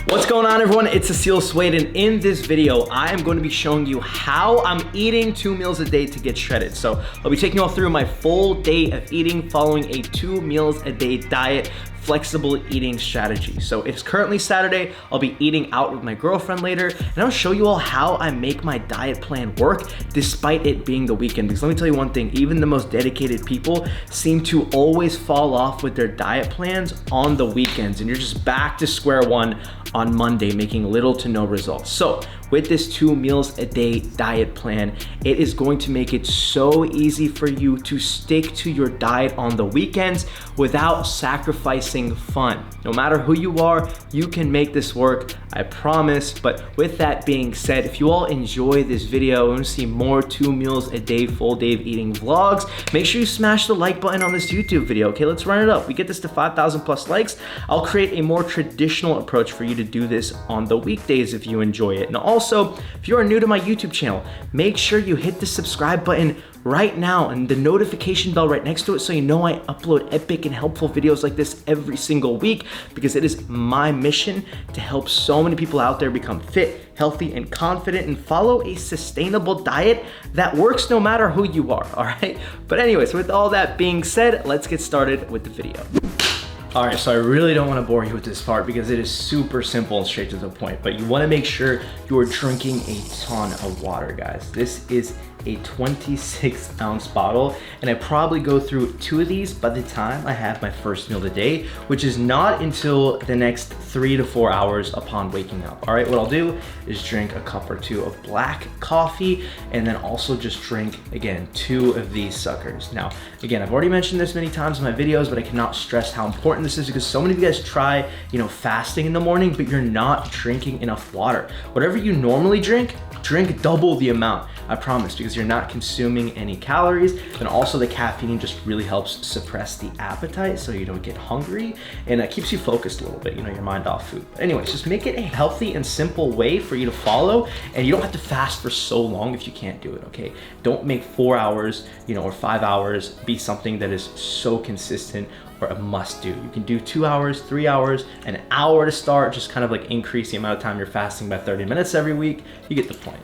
What's going on, everyone? It's Aseel Soueid, and in this video, I am going to be showing you how I'm eating 2 meals a day to get shredded. So I'll be taking you all through my full day of eating following a 2 meals a day diet flexible eating strategy. So it's currently Saturday. I'll be eating out with my girlfriend later, and I'll show you all how I make my diet plan work despite it being the weekend. Because let me tell you one thing, even the most dedicated people seem to always fall off with their diet plans on the weekends, and you're just back to square one on Monday, making little to no results. So with this 2 meals a day diet plan, it is going to make it so easy for you to stick to your diet on the weekends without sacrificing fun. No matter who you are, you can make this work, I promise. But with that being said, if you all enjoy this video and want to see more 2 meals a day full day of eating vlogs, make sure you smash the like button on this YouTube video. Okay, let's run it up. We get this to 5,000 plus likes, I'll create a more traditional approach for you to do this on the weekdays if you enjoy it. And also, if you are new to my YouTube channel, make sure you hit the subscribe button right now and the notification bell right next to it so you know I upload epic and helpful videos like this every single week, because it is my mission to help so many people out there become fit, healthy, and confident and follow a sustainable diet that works no matter who you are, all right? But anyways, with all that being said, let's get started with the video. All right, so I really don't want to bore you with this part because it is super simple and straight to the point, but you want to make sure you are drinking a ton of water, guys. This is a 26-ounce bottle, and I probably go through 2 of these by the time I have my first meal of the day, which is not until the next 3 to 4 hours upon waking up. All right, what I'll do is drink a cup or 2 of black coffee, and then also just drink, again, 2 of these suckers. Now, again, I've already mentioned this many times in my videos, but I cannot stress how important this is, because so many of you guys try, fasting in the morning, but you're not drinking enough water. Whatever you normally drink double the amount, I promise, because you're not consuming any calories. And also the caffeine just really helps suppress the appetite so you don't get hungry, and it keeps you focused a little bit, your mind off food. But anyways, just make it a healthy and simple way for you to follow, and you don't have to fast for so long if you can't do it, okay? Don't make 4 hours, or 5 hours be something that is so consistent or a must do. You can do 2 hours, 3 hours, an hour to start, just kind of like increase the amount of time you're fasting by 30 minutes every week. You get the point.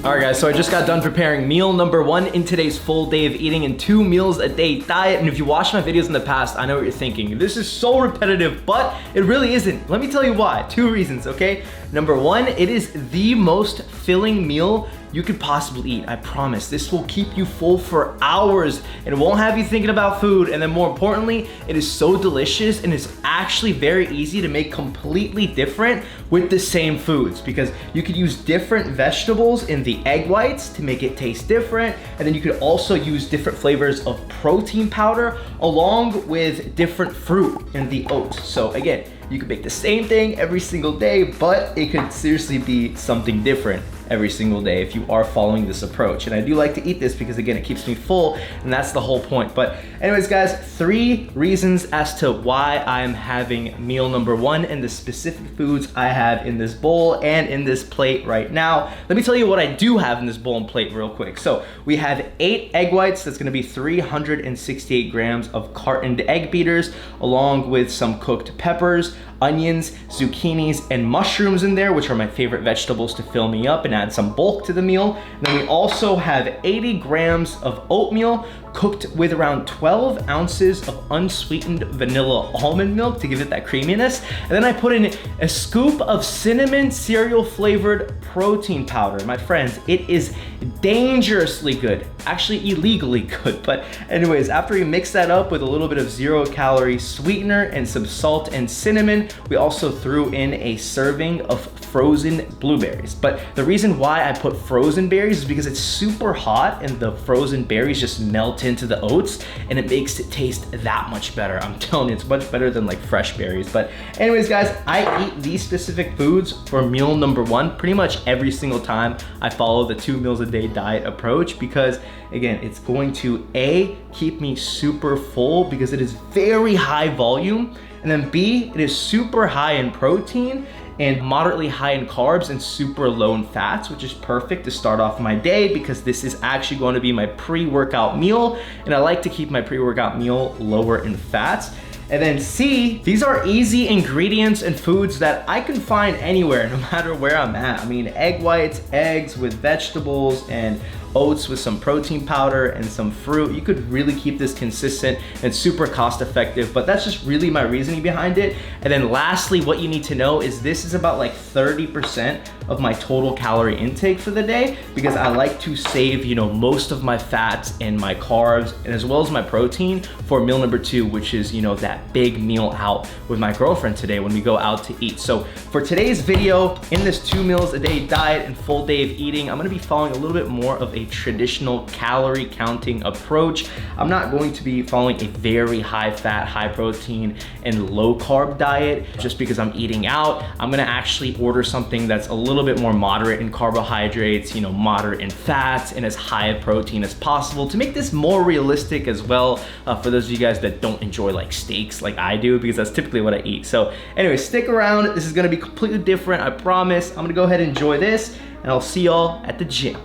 All right, guys, so I just got done preparing meal number 1 in today's full day of eating and 2 meals a day diet. And if you watched my videos in the past, I know what you're thinking. This is so repetitive, but it really isn't. Let me tell you why. 2 reasons, okay? Number 1, it is the most filling meal you could possibly eat. I promise. This will keep you full for hours and it won't have you thinking about food. And then more importantly, it is so delicious and it's actually very easy to make completely different with the same foods, because you could use different vegetables in the egg whites to make it taste different. And then you could also use different flavors of protein powder along with different fruit in the oats. So again, you could make the same thing every single day, but it could seriously be something different every single day if you are following this approach. And I do like to eat this because, again, it keeps me full, and that's the whole point. But anyways, guys, 3 reasons as to why I'm having meal number 1 and the specific foods I have in this bowl and in this plate right now. Let me tell you what I do have in this bowl and plate real quick. So we have 8 egg whites. That's gonna be 368 grams of cartoned egg beaters, along with some cooked peppers, onions, zucchinis, and mushrooms in there, which are my favorite vegetables to fill me up and add some bulk to the meal. And then we also have 80 grams of oatmeal cooked with around 12 ounces of unsweetened vanilla almond milk to give it that creaminess. And then I put in a scoop of cinnamon cereal flavored protein powder. My friends, it is dangerously good, actually illegally good. But anyways, after we mix that up with a little bit of 0-calorie sweetener and some salt and cinnamon, we also threw in a serving of frozen blueberries. But the reason why I put frozen berries is because it's super hot and the frozen berries just melt into the oats, and it makes it taste that much better. I'm telling you, it's much better than like fresh berries. But anyways, guys, I eat these specific foods for meal number 1 pretty much every single time I follow the 2 meals a day diet approach, because again, it's going to A, keep me super full because it is very high volume, and then B, it is super high in protein and moderately high in carbs and super low in fats, which is perfect to start off my day because this is actually going to be my pre-workout meal, and I like to keep my pre-workout meal lower in fats. And then C, these are easy ingredients and foods that I can find anywhere, no matter where I'm at. I mean, egg whites, eggs with vegetables, and oats with some protein powder and some fruit. You could really keep this consistent and super cost effective, but that's just really my reasoning behind it. And then lastly, what you need to know is this is about like 30% of my total calorie intake for the day, because I like to save, you know, most of my fats and my carbs and as well as my protein for meal number 2, which is, you know, that big meal out with my girlfriend today when we go out to eat. So for today's video, in this 2 meals a day diet and full day of eating, I'm gonna be following a little bit more of a traditional calorie counting approach. I'm not going to be following a very high fat, high protein, and low carb diet just because I'm eating out. I'm gonna actually order something that's a little bit more moderate in carbohydrates, you know, moderate in fats, and as high of protein as possible to make this more realistic as well for those of you guys that don't enjoy like steaks like I do, because that's typically what I eat. So anyway, stick around. This is gonna be completely different, I promise. I'm gonna go ahead and enjoy this, and I'll see y'all at the gym.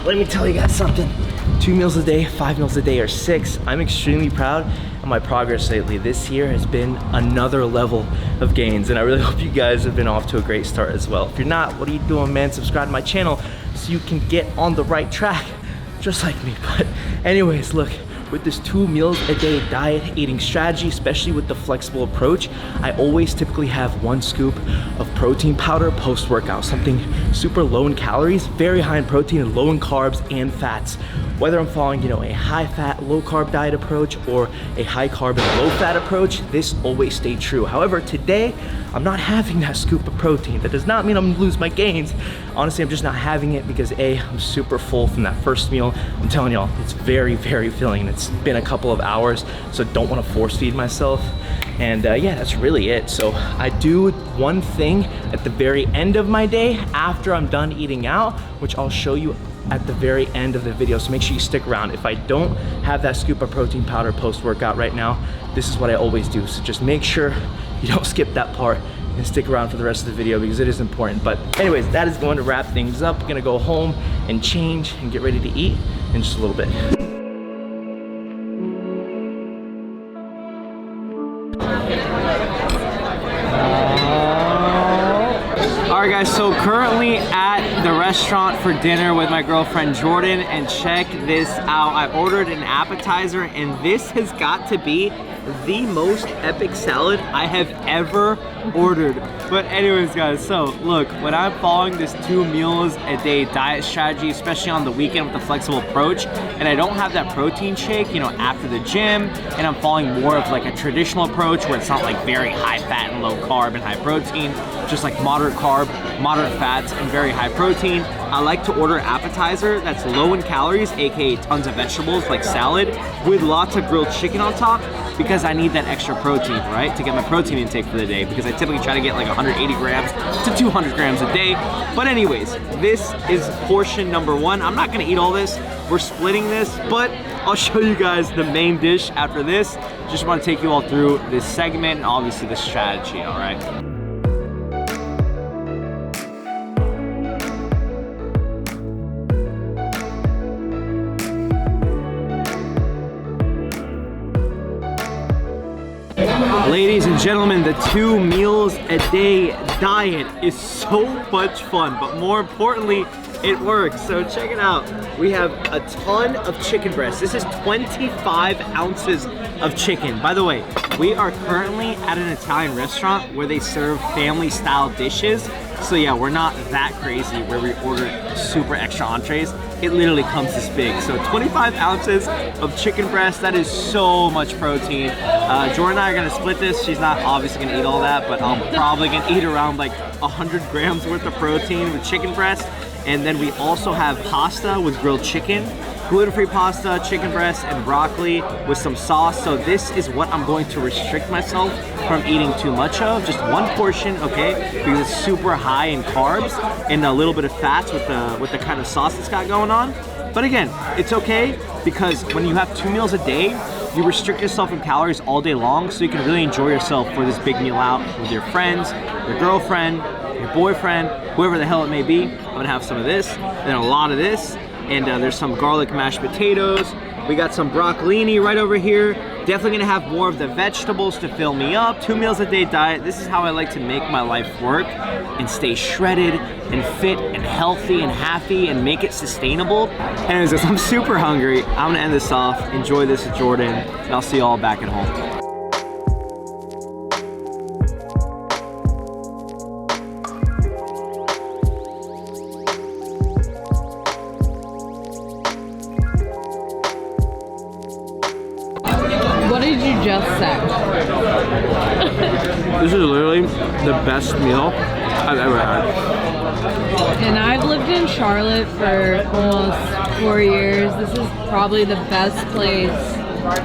Let me tell you guys something. 2 meals a day, 5 meals a day, or 6. I'm extremely proud of my progress lately. This year has been another level of gains, and I really hope you guys have been off to a great start as well. If you're not, what are you doing, man? Subscribe to my channel so you can get on the right track, just like me. But anyways, look, with this 2 meals a day diet eating strategy, especially with the flexible approach, I always typically have 1 scoop of protein powder post-workout, something super low in calories, very high in protein, and low in carbs and fats. Whether I'm following, you know, a high fat, low carb diet approach or a high carb and low fat approach, this always stayed true. However, today, I'm not having that scoop of protein. That does not mean I'm gonna lose my gains. Honestly, I'm just not having it because A, I'm super full from that first meal. I'm telling y'all, it's very, very filling. It's been a couple of hours, so don't wanna force feed myself. And yeah, that's really it. So I do one thing at the very end of my day after I'm done eating out, which I'll show you at the very end of the video, so make sure you stick around. If I don't have that scoop of protein powder post-workout right now, this is what I always do. So just make sure you don't skip that part and stick around for the rest of the video because it is important. But anyways, that is going to wrap things up. We're gonna go home and change and get ready to eat in just a little bit. Alright guys, so currently at the restaurant for dinner with my girlfriend Jordan, and check this out. I ordered an appetizer, and this has got to be the most epic salad I have ever ordered. But anyways guys, so look, when I'm following this 2 meals a day diet strategy, especially on the weekend with the flexible approach, and I don't have that protein shake, you know, after the gym, and I'm following more of like a traditional approach where it's not like very high fat and low carb and high protein, just like moderate carb, moderate fats, and very high protein. I like to order appetizer that's low in calories, aka tons of vegetables like salad, with lots of grilled chicken on top, because I need that extra protein, right? To get my protein intake for the day, because I typically try to get like 180 grams to 200 grams a day. But anyways, this is portion number 1. I'm not gonna eat all this. We're splitting this, but I'll show you guys the main dish after this. Just wanna take you all through this segment and obviously the strategy, all right? Ladies and gentlemen, the 2 meals a day diet is so much fun, but more importantly, it works. So check it out. We have a ton of chicken breast. This is 25 ounces of chicken. By the way, we are currently at an Italian restaurant where they serve family style dishes. So yeah, we're not that crazy where we order super extra entrees. It literally comes this big. So 25 ounces of chicken breast, that is so much protein. Jordan and I are gonna split this. She's not obviously gonna eat all that, but I'm probably gonna eat around like 100 grams worth of protein with chicken breast. And then we also have pasta with grilled chicken, gluten-free pasta, chicken breast, and broccoli with some sauce. So this is what I'm going to restrict myself from eating too much of. Just 1 portion, okay? Because it's super high in carbs and a little bit of fats with the kind of sauce it's got going on. But again, it's okay because when you have 2 meals a day, you restrict yourself from calories all day long, so you can really enjoy yourself for this big meal out with your friends, your girlfriend, your boyfriend, whoever the hell it may be. I'm gonna have some of this, then a lot of this, and there's some garlic mashed potatoes. We got some broccolini right over here. Definitely gonna have more of the vegetables to fill me up. 2 meals a day diet. This is how I like to make my life work and stay shredded and fit and healthy and happy and make it sustainable. Anyways, guys, I'm super hungry. I'm gonna end this off. Enjoy this with Jordan, and I'll see you all back at home. What did you just say? This is literally the best meal I've ever had. And I've lived in Charlotte for almost 4 years. This is probably the best place.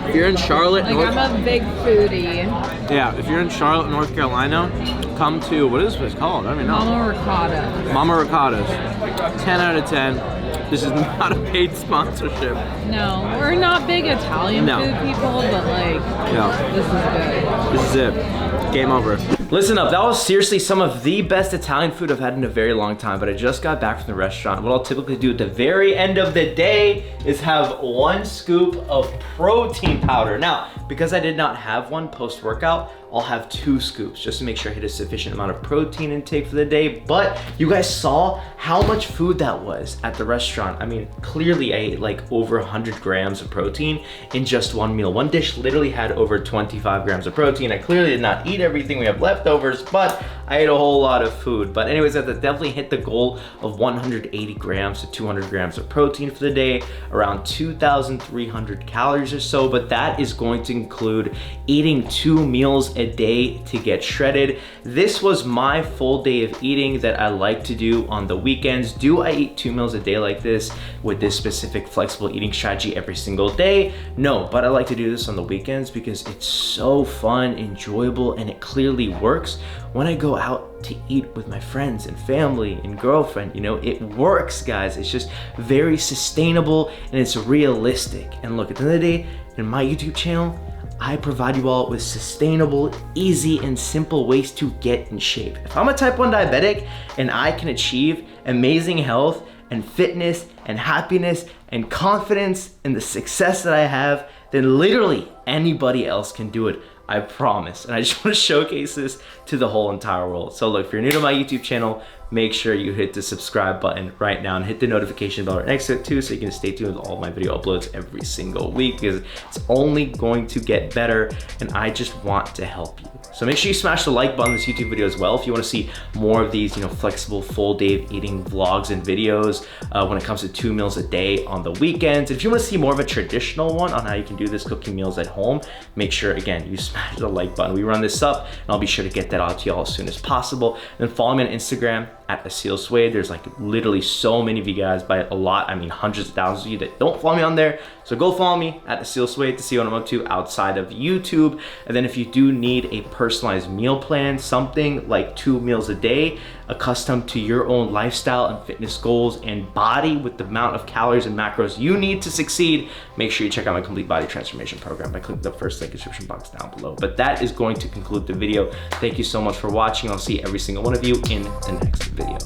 If you're in Charlotte, like I'm a big foodie. Yeah, if you're in Charlotte, North Carolina, come to, what is this place called? I don't even know. Mama Ricotta. Mama Ricotta's. 10 out of 10. This is not a paid sponsorship. No, we're not big Italian food people, but like, this is good. This is it. Game over. Listen up, that was seriously some of the best Italian food I've had in a very long time, but I just got back from the restaurant. What I'll typically do at the very end of the day is have 1 scoop of protein powder. Now, because I did not have one post-workout, I'll have 2 scoops just to make sure I hit a sufficient amount of protein intake for the day. But you guys saw how much food that was at the restaurant. I mean, clearly I ate like over 100 grams of protein in just 1 meal. One dish literally had over 25 grams of protein. I clearly did not eat everything. We have leftovers, but I ate a whole lot of food. But anyways, I definitely hit the goal of 180 grams to 200 grams of protein for the day, around 2,300 calories or so. But that is going to include eating 2 meals a day to get shredded. This was my full day of eating that I like to do on the weekends. Do I eat 2 meals a day like this with this specific flexible eating strategy every single day? No, but I like to do this on the weekends because it's so fun, enjoyable, and it clearly works when I go out to eat with my friends and family and girlfriend. You know, it works, guys. It's just very sustainable and it's realistic. And look, at the end of the day, in my YouTube channel, I provide you all with sustainable, easy, and simple ways to get in shape. If I'm a type 1 diabetic and I can achieve amazing health and fitness and happiness and confidence in the success that I have, then literally anybody else can do it. I promise. And I just want to showcase this to the whole entire world. So look, if you're new to my YouTube channel, make sure you hit the subscribe button right now and hit the notification bell right next to it too, so you can stay tuned with all of my video uploads every single week, because it's only going to get better and I just want to help you. So make sure you smash the like button on this YouTube video as well if you want to see more of these, flexible full day of eating vlogs and videos when it comes to 2 meals a day on the weekends. If you want to see more of a traditional one on how you can do this cooking meals at home, make sure again you smash the like button. We run this up and I'll be sure to get that out to y'all as soon as possible. And then follow me on Instagram at Aseel Soueid. There's like literally so many of you guys, by a lot, I mean hundreds of thousands of you that don't follow me on there. So go follow me at Aseel Soueid to see what I'm up to outside of YouTube. And then if you do need a personalized meal plan, something like 2 meals a day, accustomed to your own lifestyle and fitness goals and body with the amount of calories and macros you need to succeed, make sure you check out my complete body transformation program by clicking the first link in the description box down below. But that is going to conclude the video. Thank you so much for watching. I'll see every single one of you in the next video.